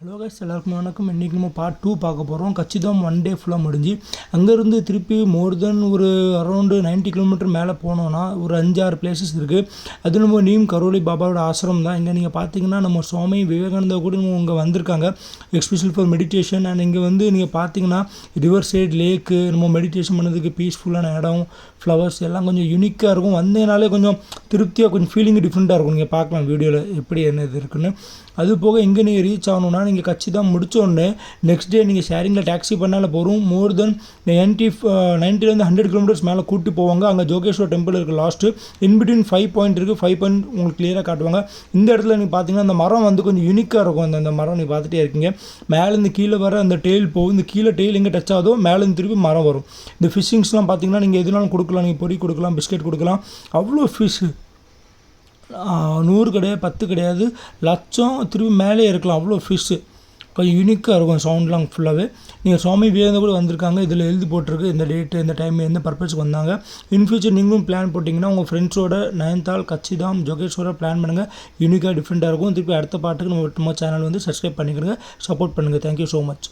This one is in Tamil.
ஹலோ கைஸ், எல்லாருக்கும் வணக்கம். இன்றைக்கி நம்ம பார்ட் 2 பார்க்க போகிறோம். கச்சிதாம் ஒன் டே ஃபுல்லாக முடிஞ்சு அங்கேருந்து திருப்பி மோர் தென் ஒரு அரௌண்டு 90 கிலோமீட்டர் மேலே போனோன்னா ஒரு 5-6 பிளேசஸ் இருக்குது. அது நம்ம நீம் கரோலி பாபாவோட ஆசிரம் தான். இங்கே நீங்கள் பார்த்தீங்கன்னா நம்ம சுவாமி விவேகானந்தா கூட இங்கே வந்திருக்காங்க, எஸ்பெஷல் ஃபார் மெடிடேஷன். அண்ட் இங்கே வந்து நீங்கள் பார்த்தீங்கன்னா ரிவர் சைடு லேக்கு, நம்ம மெடிடேஷன் பண்ணதுக்கு பீஸ்ஃபுல்லான இடம், ஃப்ளவர்ஸ் எல்லாம் கொஞ்சம் யூனிக்காக இருக்கும். வந்ததுனாலே கொஞ்சம் திருப்தியாக, கொஞ்சம் ஃபீலிங் டிஃப்ரெண்ட்டாக இருக்கும். நீங்கள் பார்க்கலாம் வீடியோவில் எப்படி என்ன இது இருக்குன்னு. அது போக இங்கே நீங்கள் ரீச் ஆகணுன்னா நீங்கள் கச்சிதாம் முடித்தோடனே நெக்ஸ்ட் டே நீங்கள் ஷேரிங்கில் டாக்ஸி பண்ணால் போகிறோம். மோர் தென் 90 100 கிலோமீட்டர்ஸ் மேலே கூட்டி போவாங்க. அங்கே ஜோகேஸ்வர் டெம்பிள் இருக்குது லாஸ்ட்டு. இன்பிட்வீன் 5 பாயிண்ட் இருக்குது. 5 பாயிண்ட் உங்களுக்கு கிளியராக காட்டுவாங்க. இந்த இடத்துல நீங்கள் பார்த்தீங்கன்னா அந்த மரம் வந்து கொஞ்சம் யூனிக்காக இருக்கும். அந்த மரம் நீங்கள் பார்த்துட்டே இருக்கீங்க. மேலேருந்து கீழே வர அந்த டெயில் போகும். இந்த கீழே டெயில் எங்கே டச் ஆகுதோ மேலேருந்து திருப்பி மரம் வரும். இந்த ஃபிஷ்ஷிங்ஸ்லாம் பார்த்தீங்கன்னா நீங்கள் எதுனாலும் கொடுக்கலாம். நீங்கள் பொறி கொடுக்கலாம், பிஸ்கெட் கொடுக்கலாம். அவ்வளோ ஃபிஷ்ஷு 100 கிடையாது, 10 கிடையாது, லட்சம் திருப்பி மேலே இருக்கலாம். அவ்வளோ ஃபிஷ்ஷு கொஞ்சம் யூனிக்காக இருக்கும். சவுண்ட்லாம் ஃபுல்லாகவே. நீங்கள் சுவாமி விவேகானந்தா கூட வந்திருக்காங்க. இதில் எழுதி போட்டிருக்கு இந்த டேட்டு, இந்த டைம், எந்த பர்பஸ்க்கு வந்தாங்க. இன் ஃபியூச்சர் நீங்களும் பிளான் போட்டிங்கன்னா உங்கள் ஃப்ரெண்ட்ஸோட நயன்தால், கச்சிதாம், ஜோகேஸ்வரா பிளான் பண்ணுங்கள். யூனிக்காக டிஃப்ரெண்ட்டாக இருக்கும். திருப்பி அடுத்த பாட்டுக்கு நம்ம சேனல் வந்து சப்ஸ்கிரைப் பண்ணிக்கிறங்க, சப்போர்ட் பண்ணுங்கள். Thank you so much.